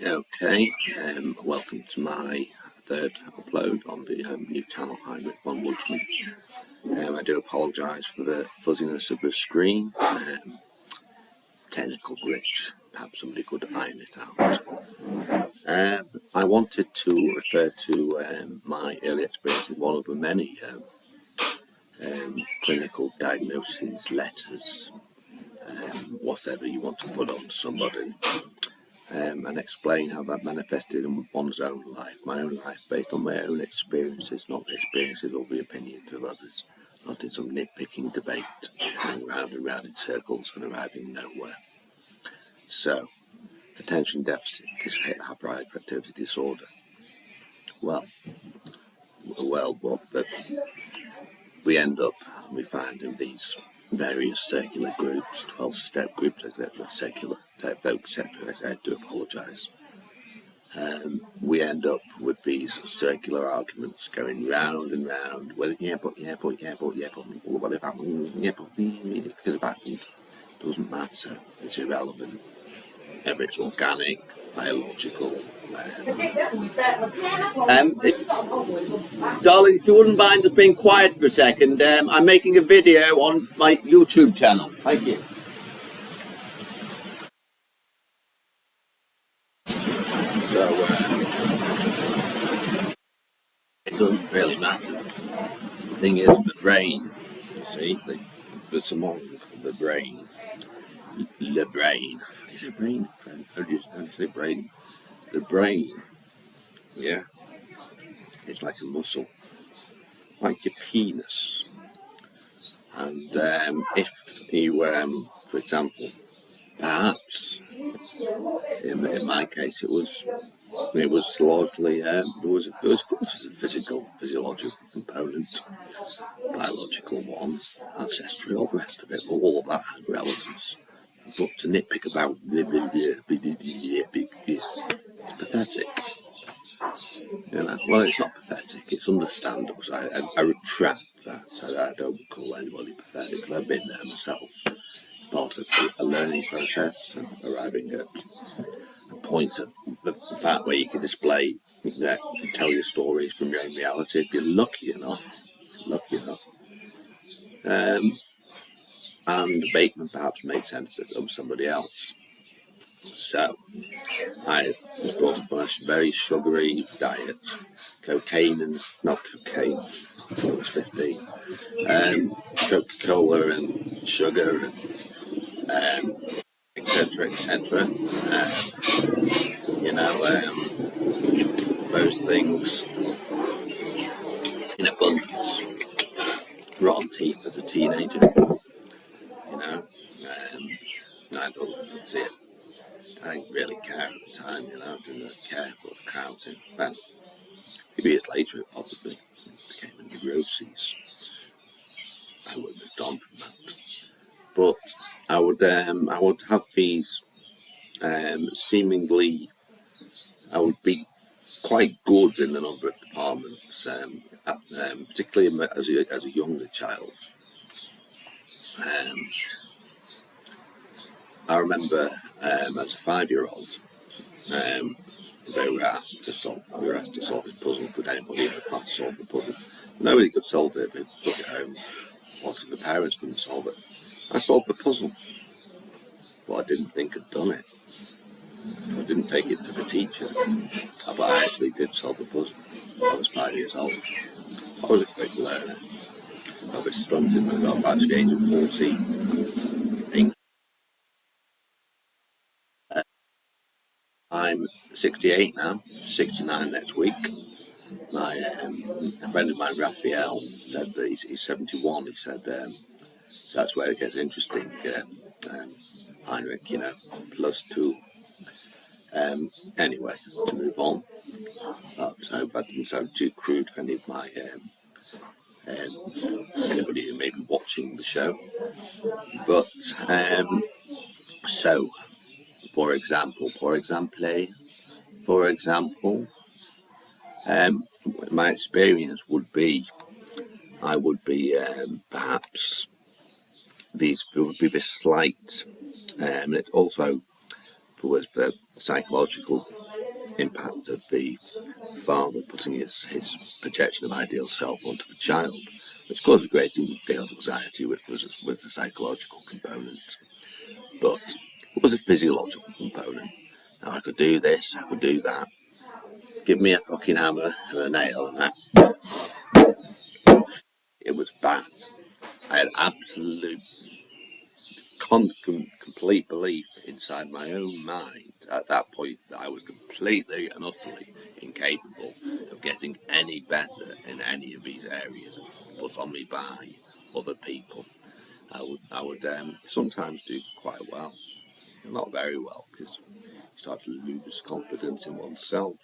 Okay, welcome to my third upload on the new channel, Heinrich Von Woodsman. I do apologise for the fuzziness of the screen, technical glitch, perhaps somebody could iron it out. I wanted to refer to my early experience in one of the many clinical diagnoses, letters, whatever you want to put on somebody. And explain how that manifested in one's own life, my own life, based on my own experiences, not the experiences or the opinions of others, not in some nitpicking debate, going round and round in circles and arriving nowhere. So, attention deficit hyperactivity disorder. Well, we end up, we find in these various circular groups, 12-step groups, etc., secular, etc., I do apologise. We end up with these circular arguments going round and round. Well, what if happened? Because it happened. Doesn't matter. It's irrelevant. Whether it's organic, biological. Darling, if you wouldn't mind just being quiet for a second, I'm making a video on my YouTube channel. Thank you. So, it doesn't really matter. The thing is, the brain, you see, the samong, the brain, the brain. Is it brain, friend? How do you say brain? The brain, yeah, it's like a muscle, like your penis. And if you, for example, perhaps, in my case, it was largely, there was a physiological component, biological one, ancestry, all the rest of it, all of that had relevance. But to nitpick about it's pathetic. You know, well, it's not pathetic, it's understandable. So I retract that. I don't call anybody pathetic, because I've been there myself. It's part of a learning process of arriving at a point of the fact where you can display, tell your stories from your own reality if you're lucky enough. And the bateman perhaps made sense of somebody else. So, I was brought up on a very sugary diet, cocaine and not cocaine until I was 15, Coca-Cola and sugar and etc. Those things in abundance. Rotten teeth as a teenager, I don't see it. I didn't really care at the time, I didn't really care for accounting. But a few years later, it probably became a neuroses. I would have done from that. But I would have these seemingly, I would be quite good in a number of departments, particularly as a younger child. I remember as a 5-year-old, we were asked to solve a puzzle. Could anybody in the class solve the puzzle? Nobody could solve it. They took it home. Lots of the parents couldn't solve it. I solved the puzzle, but I didn't think I'd done it. I didn't take it to the teacher, but I actually did solve the puzzle. I was 5 years old. I was a quick learner. I was stunted when I got back to the age of 14. I think. I'm 68 now, 69 next week. A friend of mine, Raphael, said that he's 71. He said, so that's where it gets interesting, Heinrich, +2. Anyway, to move on. But I hope that didn't sound too crude for any of my anybody who may be watching the show. But so, for example, my experience would be, I would be perhaps there would be this slight, and it also was the psychological impact of the father putting his projection of ideal self onto the child, which caused a great deal of anxiety, which was the psychological component. But it was a physiological component. Now I could do this, I could do that. Give me a fucking hammer and a nail, and it was bad. I had absolute complete belief inside my own mind at that point that I was completely and utterly incapable of getting any better in any of these areas put on me by other people. I would sometimes do quite well, not very well, because you start to lose confidence in oneself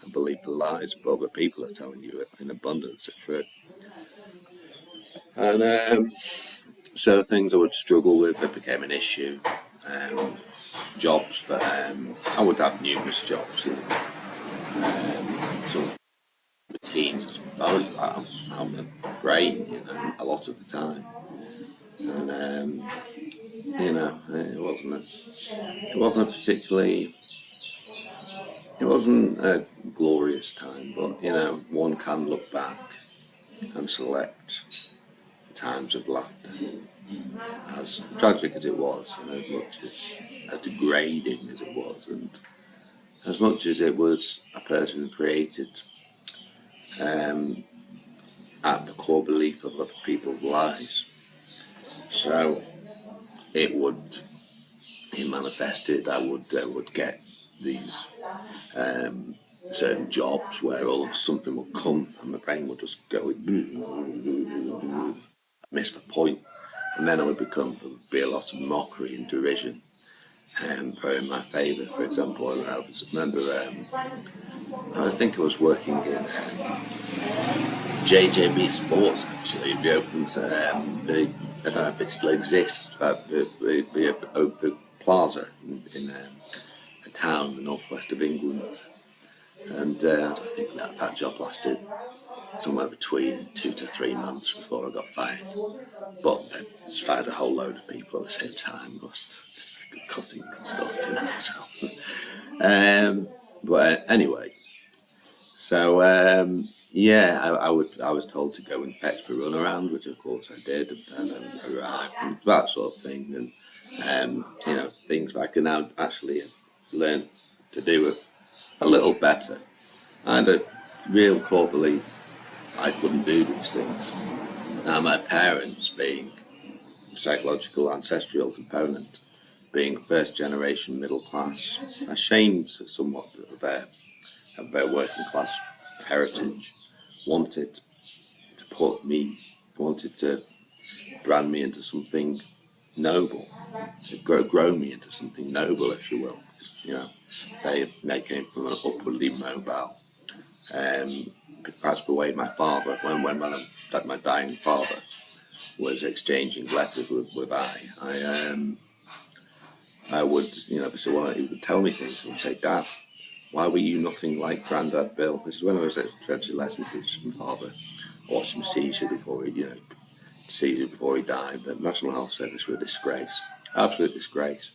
and believe the lies that other people are telling you in abundance are true. And so things I would struggle with, it became an issue. Jobs, but I would have numerous jobs, and some routines. I'm a brain, a lot of the time, and it wasn't a glorious time, but one can look back and select times of laughter, as tragic as it was, as much as degrading as it was, and as much as it was a person who created at the core belief of other people's lives. So it manifested. I would get these certain jobs where all of something would come and my brain would just go, miss the point, and then there would be a lot of mockery and derision for in my favour. For example, I think I was working in JJB Sports, actually. They opened, I don't know if it still exists, the Open Plaza in a town in the northwest of England. And I think that job lasted somewhere between 2 to 3 months before I got fired. But they just fired a whole load of people at the same time. It was cutting and stuff, but anyway, so I was told to go and fetch for run around, which of course I did, and arrived and that sort of thing, and things that I can now actually learn to do it a little better. I had a real core belief I couldn't do these things. Now my parents, being psychological ancestral component, being first generation middle class, ashamed somewhat of their working class heritage, wanted to brand me into something noble, to grow me into something noble, if you will. They came from an upwardly mobile. That's the way my father, when my dying father was exchanging letters with I would, they said, well, he would tell me things. I would say, Dad, why were you nothing like Grandad Bill? This is when I was exchanging letters with my father. I watched him seizure before he died. The National Health Service were a disgrace, absolute disgrace.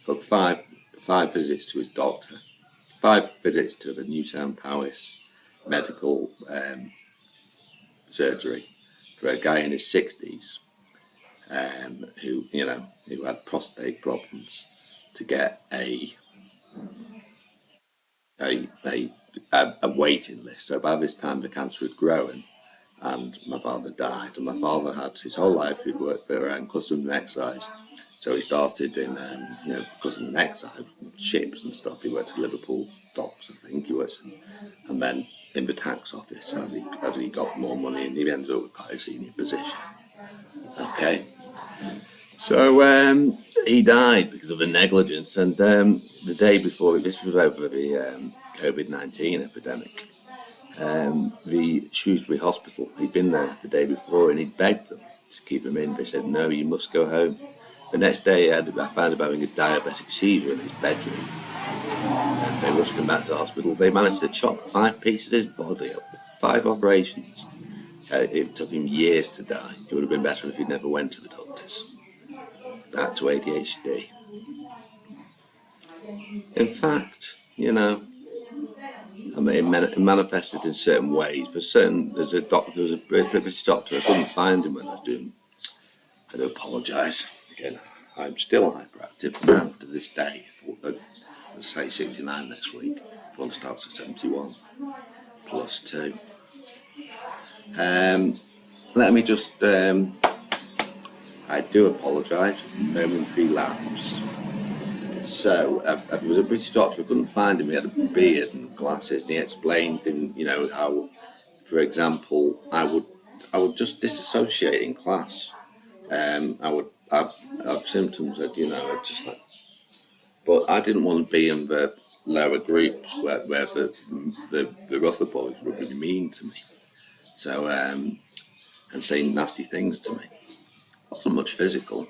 Took five visits to his doctor, 5 visits to the Newtown Powys medical surgery for a guy in his 60s who had prostate problems, to get a waiting list. So by this time the cancer had grown, and my father died. And my father had his whole life he'd worked for customs and excise. So he started in customs and excise, ships and stuff. He worked at Liverpool docks, I think he worked in, and then in the tax office as he got more money, and he ended up with quite a senior position. Okay. So he died because of the negligence, and the day before, this was over the COVID-19 epidemic, the Shrewsbury Hospital, he'd been there the day before and he'd begged them to keep him in. They said, no, you must go home. The next day I found him having a diabetic seizure in his bedroom, and they rushed him back to hospital. They managed to chop 5 pieces of his body up, 5 operations. It took him years to die. It would have been better if he never went to the doctors. Back to ADHD. In fact, I mean, it manifested in certain ways. There's a doctor, there was a British doctor. I couldn't find him when I was doing. I do apologise again. I'm still hyperactive now to this day. I'll say 69 next week. One starts at 71 plus 2. Let me just. I do apologise. Momentary lapse. So, there was a British doctor. I couldn't find him. He had a beard and glasses, and he explained, how, for example, I would just disassociate in class. I would have symptoms that I'd just like, but I didn't want to be in the lower groups where the other boys were really mean to me. So and saying nasty things to me. It wasn't much physical.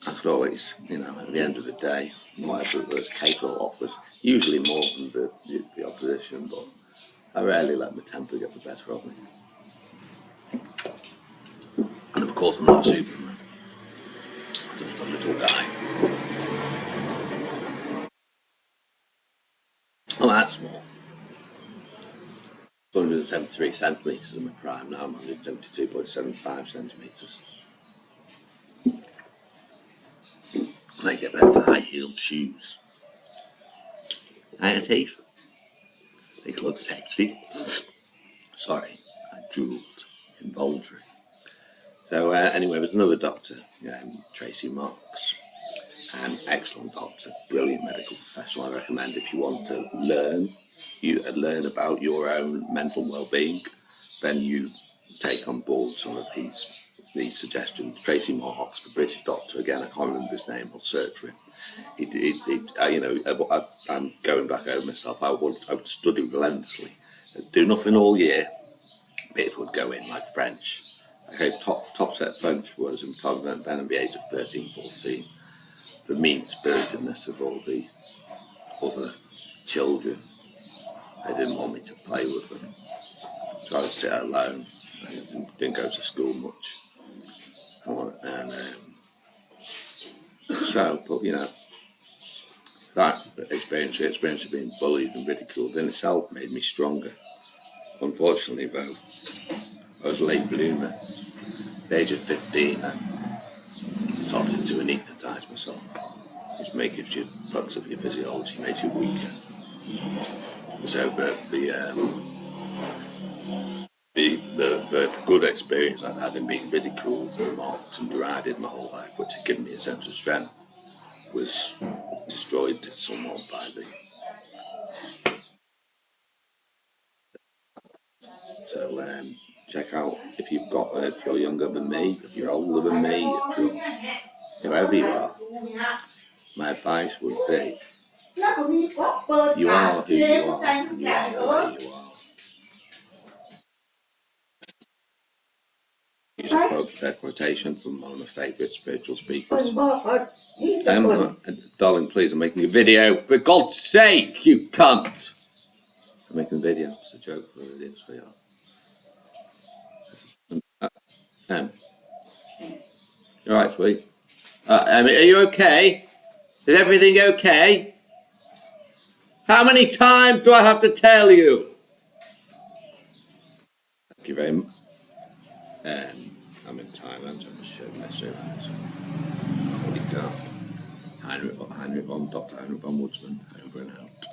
I could always, at the end of the day, whatever it was capable of was usually more than the opposition, but I rarely let my temper get the better of me. And of course, I'm not Superman, just a little guy. Oh, that's small. 173 centimetres in my prime, now I'm 172.75 centimetres. I get better for high-heeled shoes. I had teeth. They look sexy. Sorry, I drooled. Involuntary. So anyway, there's another doctor, Tracy Marks. Excellent doctor, brilliant medical professional. I recommend if you want to learn about your own mental well-being, then you take on board some of these suggestions. Tracy Marks, the British doctor, again, I can't remember his name. I'll search for him. I'm going back over myself. I would study relentlessly, do nothing all year. Bits would go in like French. Okay, top set French was I'm talking about then at the age of 13, 14. The mean-spiritedness of all the other children. They didn't want me to play with them. So I would sit alone. I didn't go to school much. That experience of being bullied and ridiculed in itself made me stronger. Unfortunately, though, I was a late bloomer. At the age of 15, I started to anaesthetise myself. Which makes you fucks up your physiology, makes you weaker. So the good experience I've had in being ridiculed and mocked and derided my whole life, which had given me a sense of strength, was destroyed somewhat by the. So check out if you're younger than me, if you're older than me, if you're whoever you are. My advice would be: you are who you are, and you are the way you are. Use a quotation from one of my favourite spiritual speakers. Darling, please, I'm making a video. For God's sake, you cunt! I'm making a video. It's a joke for an idiot, sweetheart. You alright, sweet? Are you okay? Is everything okay? How many times do I have to tell you? Thank you very much. I'm in Thailand, so I'm just showing my surroundings. Holy cow. Dr. Heinrich Von Woodsman, over and out.